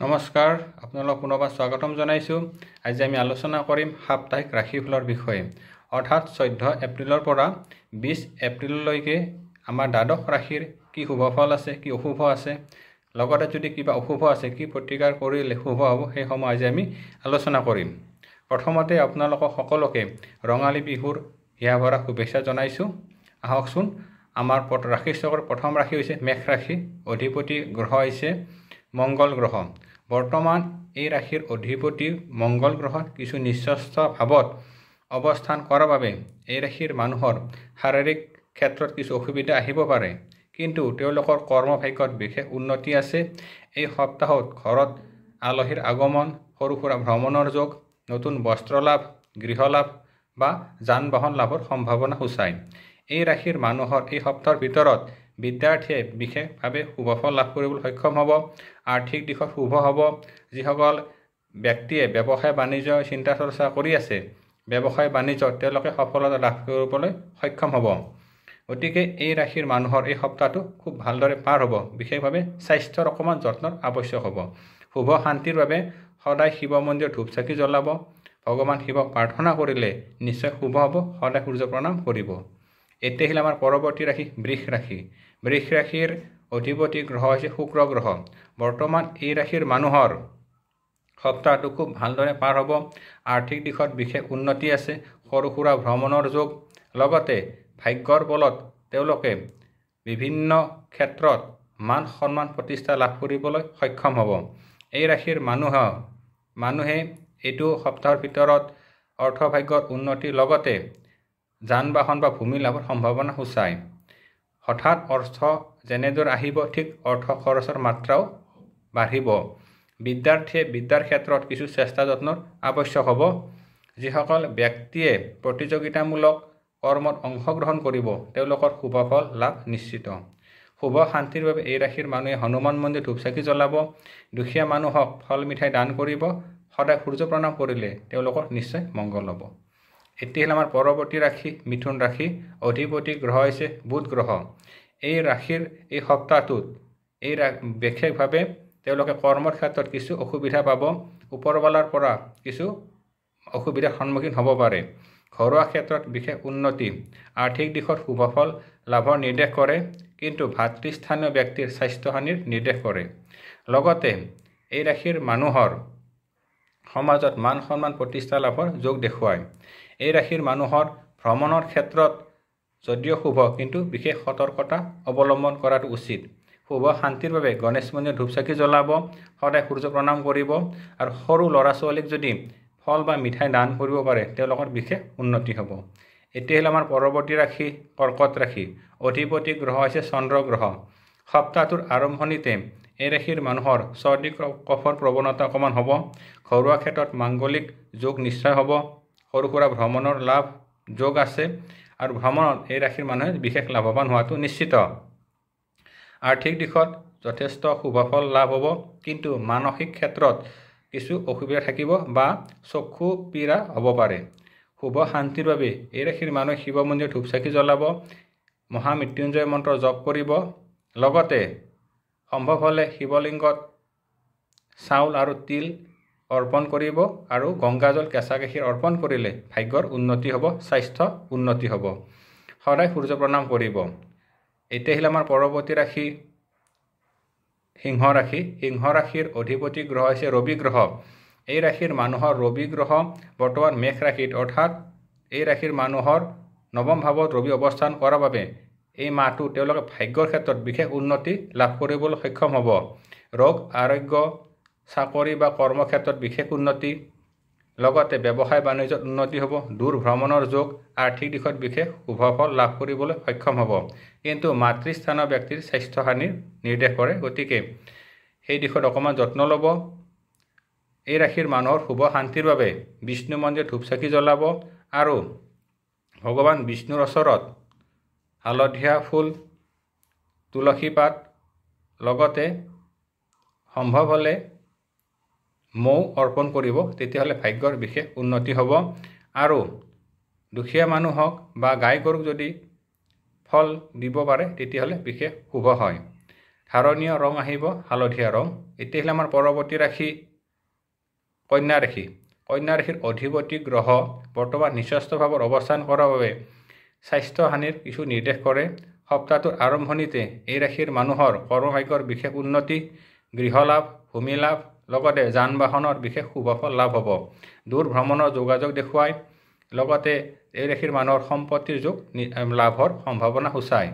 নমস্কাৰ, আপোনালোক পুনৰবাৰ স্বাগতম জনাইছোঁ। আজি আমি আলোচনা কৰিম সাপ্তাহিক ৰাশিফলৰ বিষয়ে। অৰ্থাৎ 14 এপ্ৰিলৰ পৰা 20 এপ্ৰিললৈকে আমাৰ দ্বাদশ ৰাশিৰ কি শুভ ফল আছে, কি অশুভ আছে, লগতে যদি কিবা অশুভ আছে কি প্ৰতিকাৰ কৰিলে শুভ হ'ব, সেইসমূহ আজি আমি আলোচনা কৰিম। প্ৰথমতে আপোনালোকক সকলোকে ৰঙালী বিহুৰ হিয়া ভৰা শুভেচ্ছা জনাইছোঁ। আহকচোন, আমাৰ ৰাশিচক্ৰৰ প্ৰথম ৰাশি হৈছে মেষ ৰাশি। অধিপতি গ্ৰহ হৈছে মংগল গ্ৰহ। বৰ্তমান এই ৰাশিৰ অধিপতি মংগল গ্ৰহত কিছু নিচস্থ ভাৱত অৱস্থান কৰাৰ বাবে এই ৰাশিৰ মানুহৰ শাৰীৰিক ক্ষেত্ৰত কিছু অসুবিধা আহিব পাৰে, কিন্তু তেওঁলোকৰ কৰ্মভাগ্যত বিশেষ উন্নতি আছে। এই সপ্তাহত ঘৰত আলহীৰ আগমন, সৰু সুৰা ভ্ৰমণৰ যোগ, নতুন বস্ত্ৰ লাভ, গৃহ লাভ বা যান বাহন লাভৰ সম্ভাৱনা সূচায়। এই ৰাশিৰ মানুহৰ এই সপ্তাহৰ ভিতৰত বিদ্যাৰ্থীয়ে বিশেষভাৱে শুভফল লাভ কৰিবলৈ সক্ষম হ'ব। আৰ্থিক দিশত শুভ হ'ব। যিসকল ব্যক্তিয়ে ব্যৱসায় বাণিজ্য চিন্তা চৰ্চা কৰি আছে, ব্যৱসায় বাণিজ্যত তেওঁলোকে সফলতা লাভ কৰিবলৈ সক্ষম হ'ব। গতিকে এই ৰাশিৰ মানুহৰ এই সপ্তাহটো খুব ভালদৰে পাৰ হ'ব। বিশেষভাৱে স্বাস্থ্যৰ অকণমান যত্নৰ আৱশ্যক হ'ব। শুভ শান্তিৰ বাবে সদায় শিৱ মন্দিৰত ধূপ চাকি জ্বলাব। ভগৱান শিৱক প্ৰাৰ্থনা কৰিলে নিশ্চয় শুভ হ'ব। সদায় সূৰ্য প্ৰণাম কৰিব। এতিয়া আহিল আমাৰ পৰৱৰ্তী ৰাশি বৃষ ৰাশি। বৃষ ৰাশিৰ অধিপতি গ্ৰহ হৈছে শুক্ৰ গ্ৰহ। বৰ্তমান এই ৰাশিৰ মানুহৰ সপ্তাহটো খুব ভালদৰে পাৰ হ'ব। আৰ্থিক দিশত বিশেষ উন্নতি আছে। সৰু সুৰা ভ্ৰমণৰ যোগ, লগতে ভাগ্যৰ বলত তেওঁলোকে বিভিন্ন ক্ষেত্ৰত মান সন্মান প্ৰতিষ্ঠা লাভ কৰিবলৈ সক্ষম হ'ব। এই ৰাশিৰ মানুহে এইটো সপ্তাহৰ ভিতৰত অৰ্থভাগ্যৰ উন্নতিৰ লগতে যান বাহন বা ভূমি লাভৰ সম্ভাৱনা সূচায়। হঠাৎ অৰ্থ যেনেদৰে আহিব, ঠিক অৰ্থ খৰচৰ মাত্ৰাও বাঢ়িব। বিদ্যাৰ্থীয়ে বিদ্যাৰ ক্ষেত্ৰত কিছু চেষ্টা যত্নৰ আৱশ্যক হ'ব। যিসকল ব্যক্তিয়ে প্ৰতিযোগিতামূলক কৰ্মত অংশগ্ৰহণ কৰিব, তেওঁলোকৰ শুভফল লাভ নিশ্চিত। শুভ শান্তিৰ বাবে এই ৰাশিৰ মানুহে হনুমান মন্দিৰ ধূপ চাকি জ্বলাব। দুখীয়া মানুহক ফল মিঠাই দান কৰিব। সদায় সূৰ্য প্ৰণাম কৰিলে তেওঁলোকৰ নিশ্চয় মংগল হ'ব। এতিয়া হ'ল আমাৰ পৰৱৰ্তী ৰাশি মিথুন ৰাশি। অধিপতি গ্ৰহ হৈছে বুধ গ্ৰহ। এই ৰাশিৰ এই সপ্তাহটোত বিশেষভাৱে তেওঁলোকে কৰ্মৰ ক্ষেত্ৰত কিছু অসুবিধা পাব। ওপৰৱালাৰ পৰা কিছু অসুবিধাৰ সন্মুখীন হ'ব পাৰে। ঘৰুৱা ক্ষেত্ৰত বিশেষ উন্নতি, আৰ্থিক দিশত শুভফল লাভৰ নিৰ্দেশ কৰে, কিন্তু ভাতৃস্থানীয় ব্যক্তিৰ স্বাস্থ্যহানিৰ নিৰ্দেশ কৰে। লগতে এই ৰাশিৰ মানুহৰ সমাজত মান সন্মান প্ৰতিষ্ঠা লাভৰ যোগ দেখুৱায়। এই ৰাশিৰ মানুহৰ ভ্ৰমণৰ ক্ষেত্ৰত যদিও শুভ, কিন্তু বিশেষ সতৰ্কতা অৱলম্বন কৰাটো উচিত। শুভ শান্তিৰ বাবে গণেশ মন্দিৰত ধূপ চাকি জ্বলাব। সদায় সূৰ্য প্ৰণাম কৰিব। আৰু সৰু ল'ৰা ছোৱালীক যদি ফল বা মিঠাই দান কৰিব পাৰে, তেওঁলোকৰ বিশেষ উন্নতি হ'ব। এতিয়া হ'ল আমাৰ পৰৱৰ্তী ৰাশি কৰ্কট ৰাশি। অধিপতি গ্ৰহ হৈছে চন্দ্ৰ গ্ৰহ। সপ্তাহটোৰ আৰম্ভণিতে এই ৰাশিৰ মানুহৰ চৰ্দি কফৰ প্ৰৱণতা অকণমান হ'ব। ঘৰুৱা ক্ষেত্ৰত মাংগলিক যোগ নিশ্চয় হ'ব। সৰু সুৰা ভ্ৰমণৰ লাভ যোগ আছে, আৰু ভ্ৰমণত এই ৰাশিৰ মানুহে বিশেষ লাভৱান হোৱাটো নিশ্চিত। আৰ্থিক দিশত যথেষ্ট শুভফল লাভ হ'ব, কিন্তু মানসিক ক্ষেত্ৰত কিছু অসুবিধা থাকিব বা চকু পীড়া হ'ব পাৰে। শুভ শান্তিৰ বাবে এই ৰাশিৰ মানুহে শিৱ মন্দিৰত ধূপ চাকি জ্বলাব। মহামৃত্যুঞ্জয় মন্ত্ৰ জপ কৰিব। লগতে সম্ভৱ হ'লে শিৱলিংগত চাউল আৰু তিল অৰ্পণ কৰিব, আৰু গংগাজল কেঁচা গাখীৰ অৰ্পণ কৰিলে ভাগ্যৰ উন্নতি হ'ব, স্বাস্থ্য উন্নতি হ'ব। সদায় সূৰ্য প্ৰণাম কৰিব। এতিয়া আহিল আমাৰ পৰৱৰ্তী ৰাশি সিংহ ৰাশি। সিংহ ৰাশিৰ অধিপতি গ্ৰহ হৈছে ৰবি গ্ৰহ। এই ৰাশিৰ মানুহৰ ৰবি গ্ৰহ বৰ্তমান মেষ ৰাশিত, অৰ্থাৎ এই ৰাশিৰ মানুহৰ নৱম ভাৱত ৰবি অৱস্থান কৰাৰ বাবে এই মাহটো তেওঁলোকে ভাগ্যৰ ক্ষেত্ৰত বিশেষ উন্নতি লাভ কৰিবলৈ সক্ষম হ'ব। ৰোগ আৰোগ্য, চাকৰি বা কৰ্মক্ষেত্ৰত বিশেষ উন্নতি, লগতে ব্যৱসায় বাণিজ্যত উন্নতি হ'ব। দূৰ ভ্ৰমণৰ যোগ, আৰ্থিক দিশত বিশেষ শুভফল লাভ কৰিবলৈ সক্ষম হ'ব, কিন্তু মাতৃস্থানীয় ব্যক্তিৰ স্বাস্থ্যহানিৰ নিৰ্দেশ কৰে। গতিকে সেই দিশত অকণমান যত্ন ল'ব। এই ৰাশিৰ মানুহৰ শুভ শান্তিৰ বাবে বিষ্ণু মন্দিৰত ধূপ চাকি জ্বলাব, আৰু ভগৱান বিষ্ণুৰ ওচৰত হালধীয়া ফুল, তুলসী পাত, লগতে সম্ভৱ হ'লে মৌ অৰ্পণ কৰিব। তেতিয়াহ'লে ভাগ্যৰ বিশেষ উন্নতি হ'ব। আৰু দুখীয়া মানুহক বা গাই গৰুক যদি ফল দিব পাৰে, তেতিয়াহ'লে বিশেষ শুভ হয়। ধাৰণীয় ৰং আহিব হালধীয়া ৰং। এতিয়া আহিলে আমাৰ পৰৱৰ্তী ৰাশি কন্যা ৰাশি। কন্যা ৰাশিৰ অধিপতি গ্ৰহ বৰ্তমান নিচস্থ ভাৱত অৱস্থান কৰাৰ বাবে স্বাস্থ্য হানিৰ কিছু নিৰ্দেশ কৰে। সপ্তাহটোৰ আৰম্ভণিতে এই ৰাশিৰ মানুহৰ কৰ্মভাগ্যৰ বিশেষ উন্নতি, গৃহলাভ, ভূমি লাভ, লগতে যান বাহনৰ বিশেষ শুভফল লাভ হ'ব। দূৰ ভ্ৰমণৰ যোগাযোগ দেখুৱায়। লগতে এই ৰাশিৰ মানুহৰ সম্পত্তিৰ যোগ লাভৰ সম্ভাৱনা সূচায়।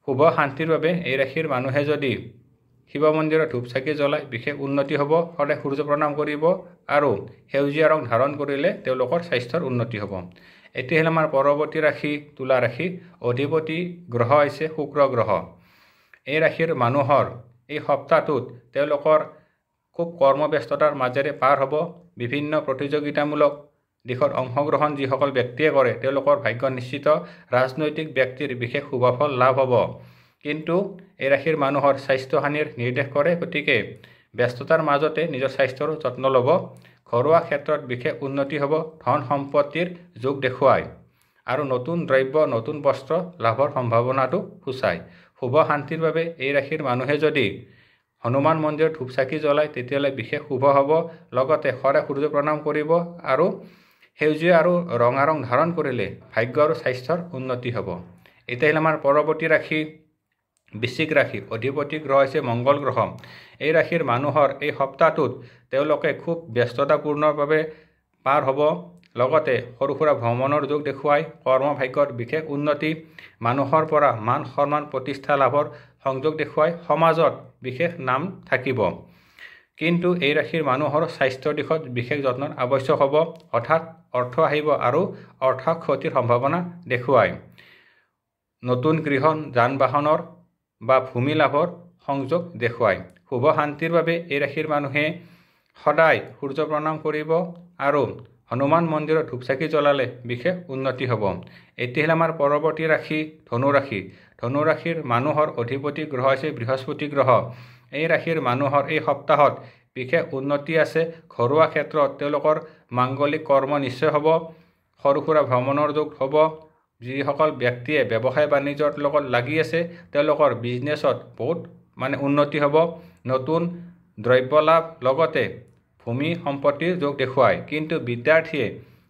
শুভ শান্তিৰ বাবে এই ৰাশিৰ মানুহে যদি শিৱ মন্দিৰত ধূপ চাকি জ্বলাই বিশেষ উন্নতি হ'ব। সদায় সূৰ্য প্ৰণাম কৰিব আৰু সেউজীয়া ৰং ধাৰণ কৰিলে তেওঁলোকৰ স্বাস্থ্যৰ উন্নতি হ'ব। এতিয়া হ'ল আমাৰ পৰৱৰ্তী ৰাশি তুলা ৰাশি। অধিপতি গ্ৰহ হৈছে শুক্ৰ গ্ৰহ। এই ৰাশিৰ মানুহৰ এই সপ্তাহটোত তেওঁলোকৰ খুব কৰ্মব্যস্ততাৰ মাজেৰে পাৰ হ'ব। বিভিন্ন প্ৰতিযোগিতামূলক দিশত অংশগ্ৰহণ যিসকল ব্যক্তিয়ে কৰে তেওঁলোকৰ ভাগ্য নিশ্চিত। ৰাজনৈতিক ব্যক্তিৰ বিশেষ শুভফল লাভ হ'ব। কিন্তু এই ৰাশিৰ মানুহৰ স্বাস্থ্য হানিৰ নিৰ্দেশ কৰে। গতিকে ব্যস্ততাৰ মাজতে নিজৰ স্বাস্থ্যৰ যত্ন ল'ব। ঘৰুৱা ক্ষেত্ৰত বিশেষ উন্নতি হ'ব। ধন সম্পত্তিৰ যোগ দেখুৱায় আৰু নতুন দ্ৰব্য নতুন বস্ত্ৰ লাভৰ সম্ভাৱনাটো সূচায়। শুভ শান্তিৰ বাবে এই ৰাশিৰ মানুহে যদি হনুমান মন্দিৰত ধূপ চাকি জ্বলায় তেতিয়াহ'লে বিশেষ শুভ হ'ব। লগতে সদায় সূৰ্য প্ৰণাম কৰিব আৰু সেউজীয়া আৰু ৰঙা ৰং ধাৰণ কৰিলে ভাগ্য আৰু স্বাস্থ্যৰ উন্নতি হ'ব। এতিয়া আহিল আমাৰ পৰৱৰ্তী ৰাশি বৃশ্চিক ৰাশি। অধিপতি গ্ৰহ হৈছে মংগল গ্ৰহ। এই ৰাশিৰ মানুহৰ এই সপ্তাহটোত তেওঁলোকে খুব ব্যস্ততাপূৰ্ণভাৱে পাৰ হ'ব। লগতে সৰু সুৰা ভ্ৰমণৰ যোগ দেখুৱাই কৰ্মভাগ্যৰ বিশেষ উন্নতি, মানুহৰ পৰা মান সন্মান প্ৰতিষ্ঠা লাভৰ সংযোগ দেখুৱাই সমাজত বিশেষ নাম থাকিব। কিন্তু এই ৰাশিৰ মানুহৰ স্বাস্থ্যৰ দিশত বিশেষ যত্নৰ আৱশ্যক হ'ব। হঠাৎ অৰ্থ আহিব আৰু অৰ্থ ক্ষতিৰ সম্ভাৱনা দেখুৱায়। নতুন গৃহ যান বাহনৰ বা ভূমি লাভৰ সংযোগ দেখুৱায়। শুভ শান্তিৰ বাবে এই ৰাশিৰ মানুহে সদায় সূৰ্য প্ৰণাম কৰিব আৰু হনুমান মন্দিৰত ধূপ চাকি জ্বলালে বিশেষ উন্নতি হ'ব। এতিয়া হ'ল আমাৰ পৰৱৰ্তী ৰাশি ধনু ৰাশি। ধনু ৰাশিৰ মানুহৰ অধিপতি গ্ৰহ হৈছে বৃহস্পতি গ্ৰহ। এই ৰাশিৰ মানুহৰ এই সপ্তাহত বিশেষ উন্নতি আছে। ঘৰুৱা ক্ষেত্ৰত তেওঁলোকৰ মাংগলিক কৰ্ম নিশ্চয় হ'ব। সৰু সুৰা ভ্ৰমণৰ যোগ হ'ব। যিসকল ব্যক্তিয়ে ব্যৱসায় বাণিজ্যৰ লগত লাগি আছে তেওঁলোকৰ বিজনেছত বহুত উন্নতি হ'ব। নতুন দ্ৰব্য লাভ লগতে ভূমি সম্পত্তিৰ যোগ দেখুৱায়। কিন্তু বিদ্যাৰ্থীয়ে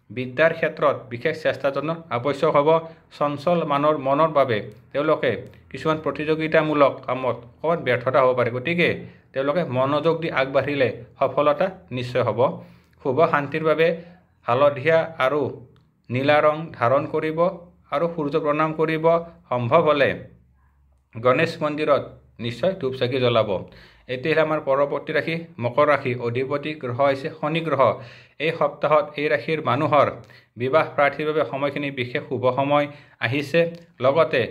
বিদ্যাৰ ক্ষেত্ৰত বিশেষ চেষ্টা যত্নৰ আৱশ্যক হ'ব। চঞ্চল মনৰ বাবে তেওঁলোকে কিছুমান প্ৰতিযোগিতামূলক কামত অকণমান ব্যৰ্থতা হ'ব পাৰে। গতিকে তেওঁলোকে মনোযোগ দি আগবাঢ়িলে সফলতা নিশ্চয় হ'ব। শুভ শান্তিৰ বাবে হালধীয়া আৰু নীলা ৰং ধাৰণ কৰিব আৰু সূৰ্য প্ৰণাম কৰিব। সম্ভৱ হ'লে গণেশ মন্দিৰত নিশ্চয় ধূপ চাকি জ্বলাব। এতিয়া আমাৰ পৰৱৰ্তী ৰাশি মকৰ ৰাশি। অধিপতি গ্ৰহ হৈছে শনি গ্ৰহ। এই সপ্তাহত এই ৰাশিৰ মানুহৰ বিবাহ প্ৰাৰ্থীৰ বাবে সময়খিনি বিশেষ শুভ সময় আহিছে। লগতে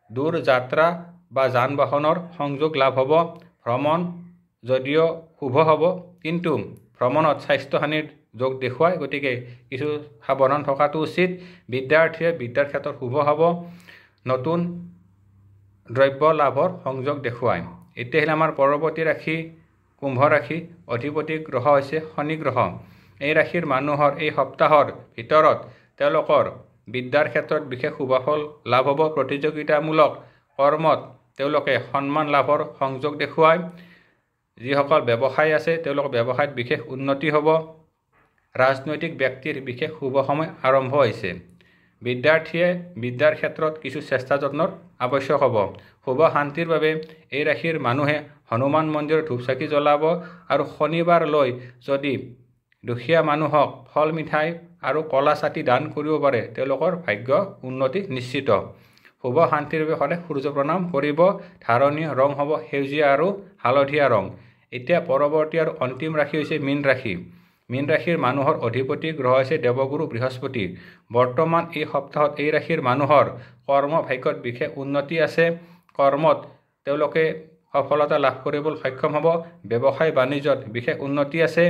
দূৰ যাত্ৰা বা যান বাহনৰ সংযোগ লাভ হ'ব। ভ্ৰমণ যদিও শুভ হ'ব কিন্তু ভ্ৰমণত স্বাস্থ্যহানিৰ যোগ দেখুৱায়। গতিকে কিছু সাৱধান থকাটো উচিত। বিদ্যাৰ্থীয়ে বিদ্যাৰ ক্ষেত্ৰত শুভ হ'ব। নতুন দ্ৰব্য লাভৰ সংযোগ দেখুৱায়। এতিয়া হ'ল আমাৰ পৰৱৰ্তী ৰাশি কুম্ভ ৰাশি। অধিপতি গ্ৰহ হৈছে শনি গ্ৰহ। এই ৰাশিৰ মানুহৰ এই সপ্তাহৰ ভিতৰত তেওঁলোকৰ বিদ্যাৰ ক্ষেত্ৰত বিশেষ শুভফল লাভ হ'ব। প্ৰতিযোগিতামূলক কৰ্মত তেওঁলোকে সন্মান লাভৰ সংযোগ দেখুৱায়। যিসকল ব্যৱসায় আছে তেওঁলোকৰ ব্যৱসায়ত বিশেষ উন্নতি হ'ব। ৰাজনৈতিক ব্যক্তিৰ বিশেষ শুভ সময় আৰম্ভ হৈছে। বিদ্যাৰ্থীয়ে বিদ্যাৰ ক্ষেত্ৰত কিছু চেষ্টা যত্নৰ আৱশ্যক হ'ব। শুভ শান্তিৰ বাবে এই ৰাশিৰ মানুহে হনুমান মন্দিৰত ধূপ চাকি জ্বলাব আৰু শনিবাৰলৈ যদি দুখীয়া মানুহক ফল মিঠাই আৰু কলা ছাতি দান কৰিব পাৰে তেওঁলোকৰ ভাগ্য উন্নতি নিশ্চিত। শুভ শান্তিৰ বাবে সদায় সূৰ্য প্ৰণাম কৰিব। ধাৰণীয় ৰং হ'ব সেউজীয়া আৰু হালধীয়া ৰং। এতিয়া পৰৱৰ্তী আৰু অন্তিম ৰাশি হৈছে মীন ৰাশি। মীন ৰাশিৰ মানুহৰ অধিপতি গ্ৰহ হৈছে দেৱগুৰু বৃহস্পতি। বৰ্তমান এই সপ্তাহত এই ৰাশিৰ মানুহৰ কৰ্ম ভাগ্যত বিশেষ উন্নতি আছে। কৰ্মত তেওঁলোকে সফলতা লাভ কৰিবলৈ সক্ষম হ'ব। ব্যৱসায় বাণিজ্যত বিশেষ উন্নতি আছে।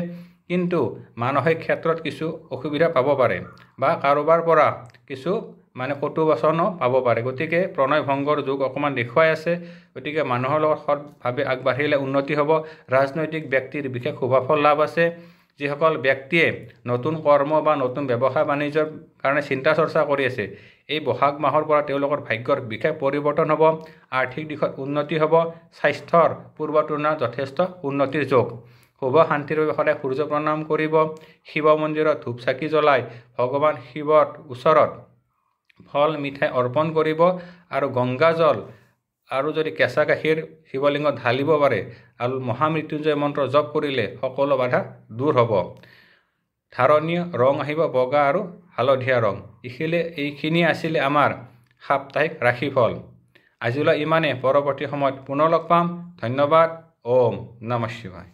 কিন্তু মানসিক ক্ষেত্ৰত কিছু অসুবিধা পাব পাৰে বা কাৰোবাৰ পৰা কিছু কটু বচনো পাব পাৰে। গতিকে প্ৰণয় ভংগৰ যুগ অকণমান দেখুৱাই আছে। গতিকে মানুহৰ লগত সৎভাৱে আগবাঢ়িলে উন্নতি হ'ব। ৰাজনৈতিক ব্যক্তিৰ বিশেষ শুভফল লাভ আছে। যিসকল ব্যক্তিয়ে নতুন কৰ্ম বা নতুন ব্যৱসায় বাণিজ্যৰ কাৰণে চিন্তা চৰ্চা কৰি আছে এই বহাগ মাহৰ পৰা তেওঁলোকৰ ভাগ্যৰ বিশেষ পৰিৱৰ্তন হ'ব, আৰ্থিক দিশত উন্নতি হ'ব, স্বাস্থ্যৰ পূৰ্বৰ তুলনাত যথেষ্ট উন্নতিৰ যোগ। শুভ শান্তিৰ বাবে সদায় সূৰ্য প্ৰণাম কৰিব। শিৱ মন্দিৰত ধূপ চাকি জ্বলাই ভগৱান শিৱৰ ওচৰত ফল মিঠাই অৰ্পণ কৰিব আৰু গংগা জল আৰু যদি কেঁচা গাখীৰ শিৱলিংগত ঢালিব পাৰে আৰু মহামৃত্যুঞ্জয় মন্ত্ৰ জপ কৰিলে সকলো বাধা দূৰ হ'ব। ধাৰণীয় ৰং আহিব বগা আৰু হালধীয়া ৰং। এইখিনি আছিলে আমাৰ সাপ্তাহিক ৰাশিফল। আজিলৈ ইমানে। পৰৱৰ্তী সময়ত পুনৰ লগ পাম। ধন্যবাদ। ওম নমঃ শিৱায়।